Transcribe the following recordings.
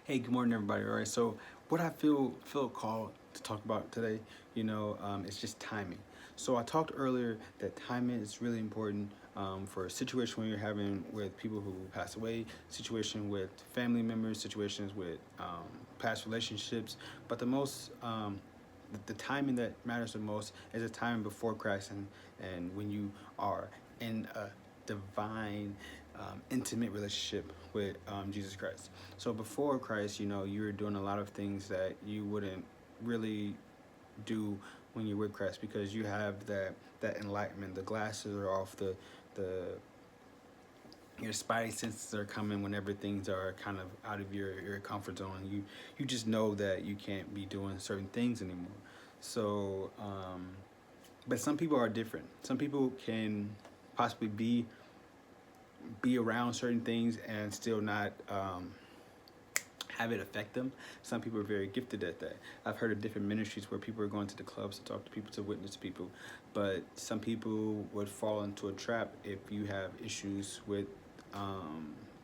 Hey, good morning, everybody. All right, so what I feel called to talk about today, is just timing. So I talked earlier that timing is really important for a situation when you're having with people who pass away, situation with family members, situations with past relationships. But the timing that matters the most is the timing before Christ and when you are in a divine, intimate relationship with Jesus Christ. So before Christ, you were doing a lot of things that you wouldn't really do when you're with Christ because you have that enlightenment. The glasses are off. The your spidey senses are coming whenever things are kind of out of your comfort zone. You just know that you can't be doing certain things anymore. So, but some people are different. Some people can possibly be around certain things and still not have it affect them. Some people are very gifted at that. I've heard of different ministries where people are going to the clubs to talk to people, to witness to people, but some people would fall into a trap if you have issues with,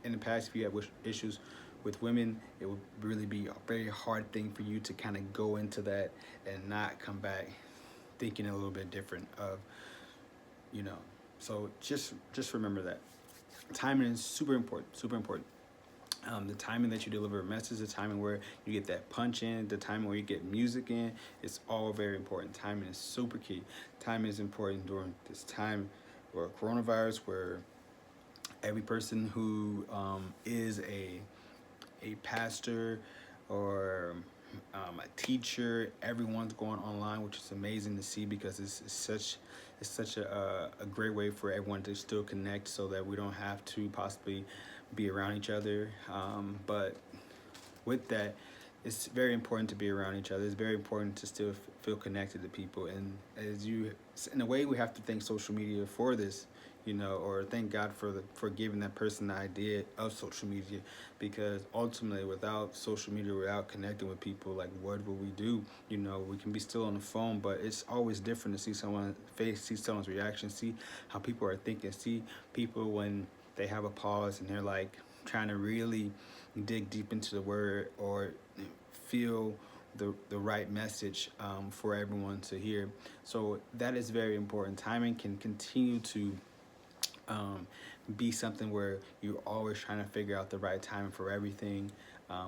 in the past, if you have issues with women, it would really be a very hard thing for you to kind of go into that and not come back thinking a little bit different of, you know. So just remember that timing is super important, super important. The timing that you deliver a message, the timing where you get that punch in, the timing where you get music in, it's all very important. Timing is super key. Timing is important during this time where coronavirus, where every person who is a pastor or a teacher, everyone's going online, which is amazing to see because it's such a great way for everyone to still connect so that we don't have to possibly be around each other. But with that, it's very important to be around each other. It's very important to still feel connected to people. And in a way, we have to thank social media for this, or thank God for giving that person the idea of social media, because ultimately, without social media, without connecting with people, like what would we do? We can be still on the phone, but it's always different to see someone's face, see someone's reaction, see how people are thinking, see people when they have a pause and they're like trying to really dig deep into the word or feel the right message for everyone to hear. So that is very important. Timing can continue to be something where you're always trying to figure out the right time for everything,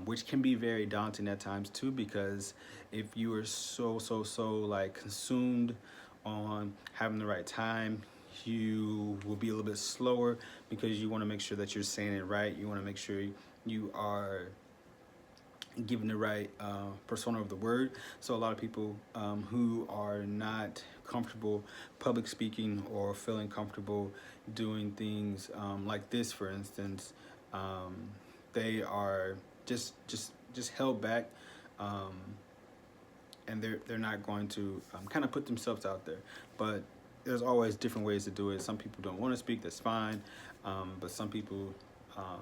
which can be very daunting at times too, because if you are so like consumed on having the right time, you will be a little bit slower because you want to make sure that you're saying it right. You want to make sure you are giving the right persona of the word. So a lot of people who are not comfortable public speaking or feeling comfortable doing things like this, for instance, they are just held back, um, and they're not going to kind of put themselves out there. But there's always different ways to do it. Some people don't want to speak. That's fine, but some people um,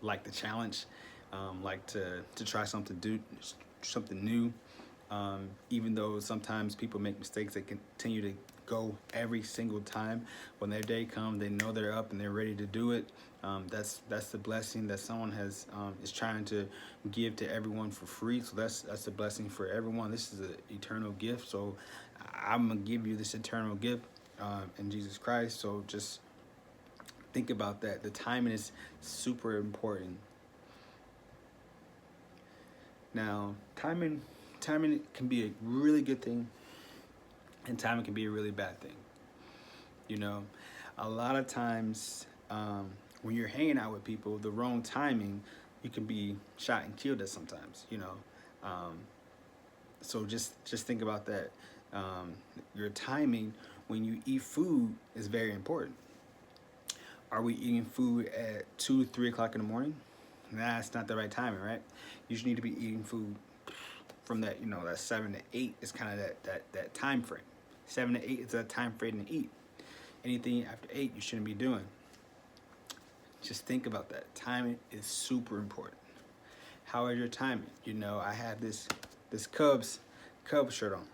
like the challenge, like to try something new. Even though sometimes people make mistakes, they continue to go every single time. When their day comes, they know they're up and they're ready to do it. That's the blessing that someone has is trying to give to everyone for free. So that's a blessing for everyone. This is an eternal gift. So I'm gonna give you this eternal gift in Jesus Christ. So just think about that. The timing is super important. Now, timing can be a really good thing, and timing can be a really bad thing. You know, a lot of times when you're hanging out with people, the wrong timing, you can be shot and killed at sometimes. Um, so just think about that. Your timing when you eat food is very important. Are we eating food at 2, 3 o'clock in the morning? Nah, it's not the right timing, right? You should need to be eating food from that, that 7 to 8 is kind of that time frame. 7 to 8 is that time frame to eat. Anything after 8, you shouldn't be doing. Just think about that. Timing is super important. How is your timing? I have this Cubs shirt on.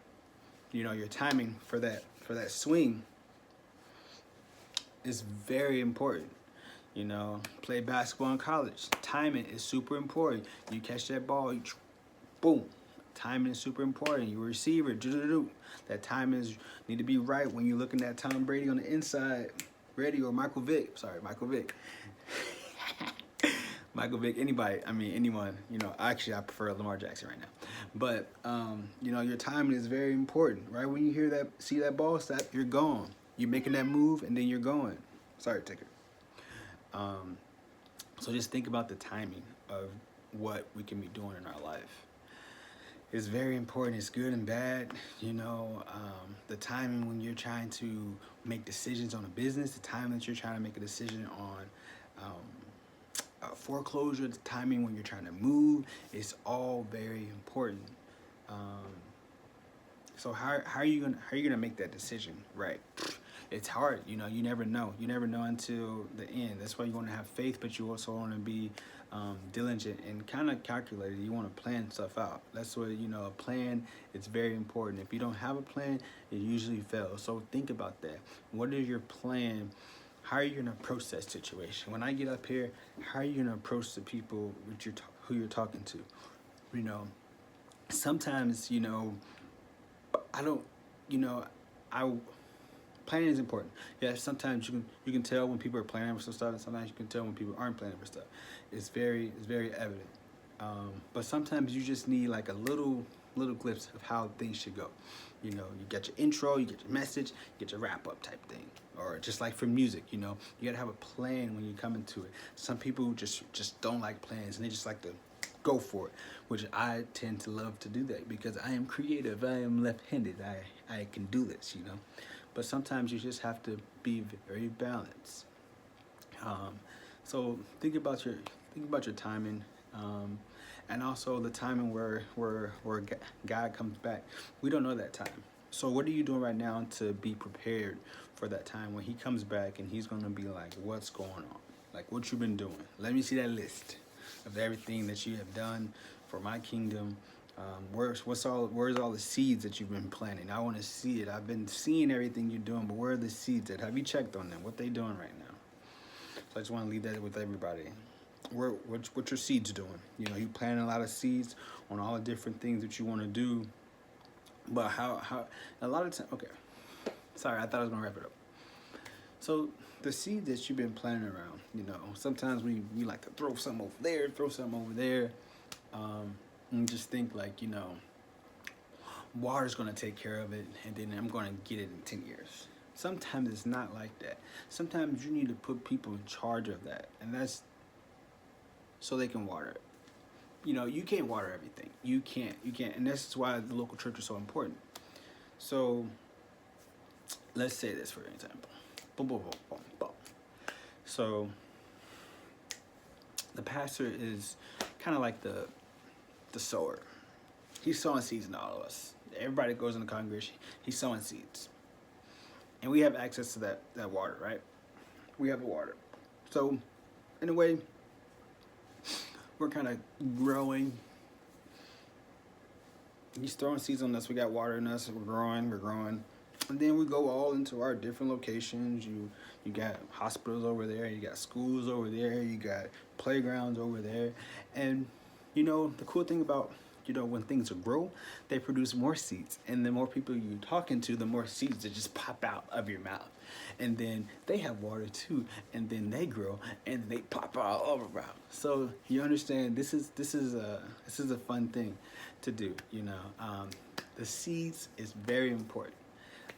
Your timing for that swing is very important. You know, play basketball in college. Timing is super important. You catch that ball, you boom. Timing is super important. You receiver, that timing is need to be right when you're looking at Tom Brady on the inside, ready, or Michael Vick. Sorry, Michael Vick. Michael Vick, anybody, I mean anyone, you know, actually I prefer Lamar Jackson right now. But you know, your timing is very important. Right when you hear that, see that ball snap, you're gone. You're making that move and then you're going. Sorry, Ticker. So just think about the timing of what we can be doing in our life. It's very important. It's good and bad. You know, the timing when you're trying to make decisions on a business, the time that you're trying to make a decision on foreclosure, the timing when you're trying to move, it's all very important. Um, so how are you gonna make that decision right? It's hard, you know. You never know. You never know until the end. That's why you want to have faith, but you also want to be diligent and kind of calculated. You want to plan stuff out. That's what, you know, a plan is very important. If you don't have a plan, it usually fails. So think about that. What is your plan? How are you gonna approach that situation? When I get up here, how are you gonna approach the people who you're talking to? You know, sometimes, you know, I don't, you know, I planning is important. Yeah, sometimes you can tell when people are planning for some stuff, and sometimes you can tell when people aren't planning for stuff. It's very evident. But sometimes you just need like a little glimpse of how things should go. You know, you get your intro, you get your message, you get your wrap up type thing. Or just like for music, you know, you gotta have a plan when you come into it. Some people just don't like plans and they just like to go for it, which I tend to love to do that because I am creative. I am left-handed. I can do this, you know. But sometimes you just have to be very balanced. So think about your timing, and also the timing where God comes back. We don't know that time. So what are you doing right now to be prepared for that time when He comes back and He's gonna be like, what's going on? Like what you've been doing. Let me see that list of everything that you have done for my kingdom. Where's all the seeds that you've been planting? I want to see it. I've been seeing everything you're doing, but where are the seeds at? Have you checked on them? What they doing right now? So I just want to leave that with everybody. What your seeds doing? You know, you planting a lot of seeds on all the different things that you want to do, but how a lot of time. Okay, sorry, I thought I was gonna wrap it up. So the seeds that you've been planting around, you know, sometimes we like to throw something over there, throw something over there. And just think like, you know, water's gonna take care of it and then I'm gonna get it in 10 years. Sometimes it's not like that. Sometimes you need to put people in charge of that, and that's so they can water it. You know, you can't water everything. You can't, and this is why the local church is so important. So let's say this for example. Boom, boom, boom, boom, boom. So the pastor is kind of like the sower. He's sowing seeds in all of us. Everybody goes in the congregation, he's sowing seeds. And we have access to that water, right? We have the water. So in a way, we're kind of growing. He's throwing seeds on us. We got water in us. We're growing. And then we go all into our different locations. You got hospitals over there. You got schools over there. You got playgrounds over there. And you know, the cool thing about, you know, when things grow, they produce more seeds. And the more people you're talking to, the more seeds that just pop out of your mouth. And then they have water too. And then they grow and they pop out all over around. So you understand, this is a fun thing to do, you know. The seeds is very important.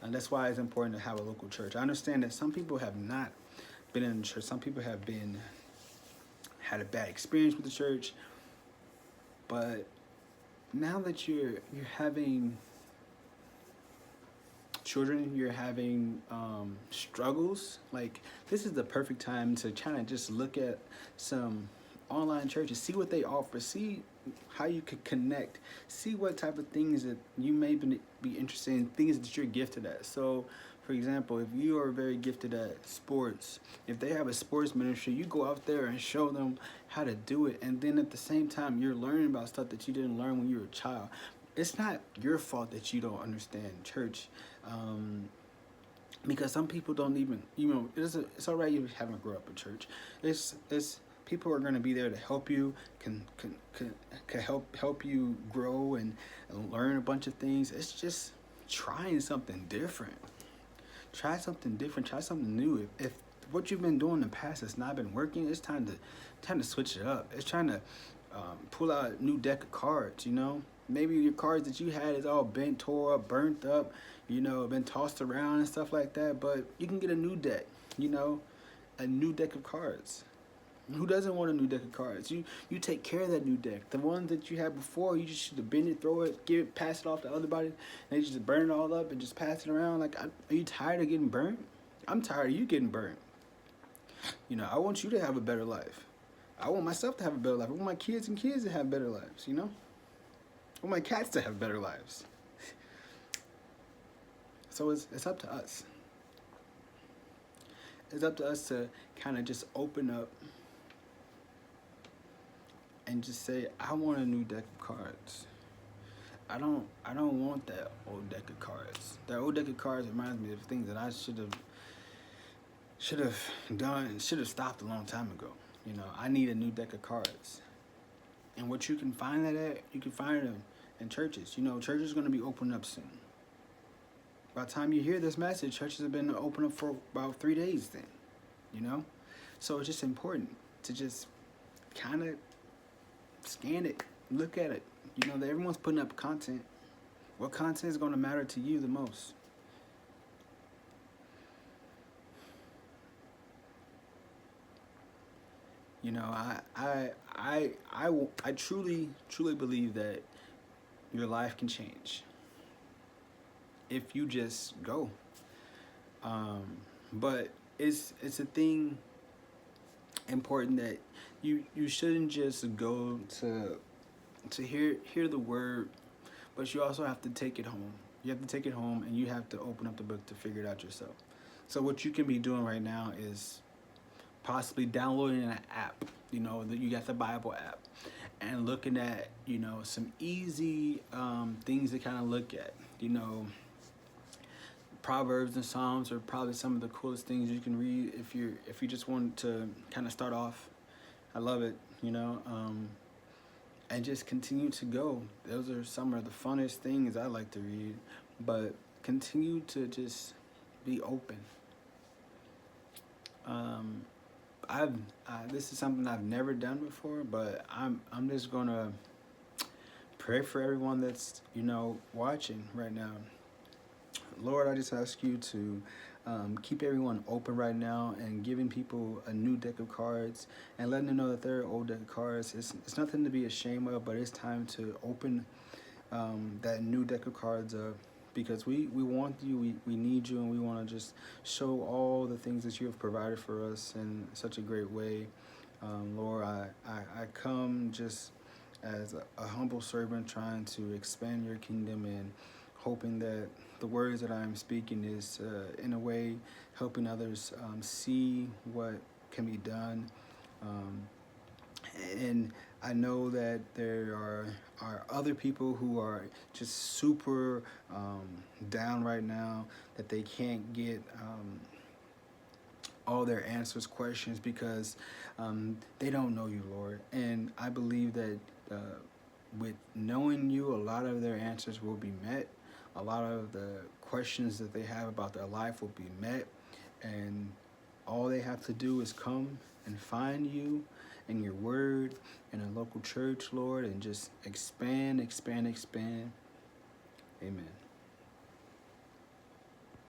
And that's why it's important to have a local church. I understand that some people have not been in the church. Some people have had a bad experience with the church. But now that you're having children, you're having struggles, like this is the perfect time to kind of just look at some online churches, see what they offer, see how you could connect, see what type of things that you may be interested in, things that you're gifted at. So for example, if you are very gifted at sports, if they have a sports ministry, you go out there and show them how to do it. And then at the same time, you're learning about stuff that you didn't learn when you were a child. It's not your fault that you don't understand church. because some people don't even, it's all right if you haven't grown up in church. It's people are going to be there to help you, can help you grow and learn a bunch of things. It's just trying something different. Try something different. Try something new. If what you've been doing in the past has not been working, it's time to switch it up. It's trying to pull out a new deck of cards. Maybe your cards that you had is all bent, tore up, burnt up. Been tossed around and stuff like that. But you can get a new deck. A new deck of cards. Who doesn't want a new deck of cards? You take care of that new deck. The ones that you had before, you just should bend it, throw it, pass it off to everybody, and they just burn it all up and just pass it around. Like, are you tired of getting burnt? I'm tired of you getting burnt. I want you to have a better life. I want myself to have a better life. I want my kids to have better lives. I want my cats to have better lives. So it's up to us. It's up to us to kind of just open up and just say, I want a new deck of cards. I don't want that old deck of cards. That old deck of cards reminds me of things that I should have done, should have stopped a long time ago. I need a new deck of cards. And what you can find that at, you can find it in churches. Churches are going to be opening up soon. By the time you hear this message, churches have been open up for about 3 days then. So it's just important to just kind of scan it, look at it. That everyone's putting up content. What content is going to matter to you the most? I truly believe that your life can change if you just go. But it's a thing important that you shouldn't just go to hear the word, but you also have to take it home. You have to take it home, and you have to open up the book to figure it out yourself. So what you can be doing right now is possibly downloading an app. You got the Bible app, and looking at some easy things to kind of look at. Proverbs and Psalms are probably some of the coolest things you can read if you just want to kind of start off. I love it, and just continue to go. Those are some of the funnest things I like to read, but continue to just be open. This is something I've never done before, but I'm just gonna pray for everyone that's watching right now. Lord, I just ask you to keep everyone open right now and giving people a new deck of cards and letting them know that their old deck of cards, it's nothing to be ashamed of, but it's time to open that new deck of cards up, because we want you, we need you, and we want to just show all the things that you have provided for us in such a great way. Lord, I come just as a humble servant trying to expand your kingdom, and hoping that the words that I'm speaking is in a way helping others see what can be done. And I know that there are other people who are just super down right now, that they can't get all their answers, questions, because they don't know you, Lord. And I believe that with knowing you, a lot of their answers will be met. A lot of the questions that they have about their life will be met. And all they have to do is come and find you in your word, in a local church, Lord, and just expand. Amen.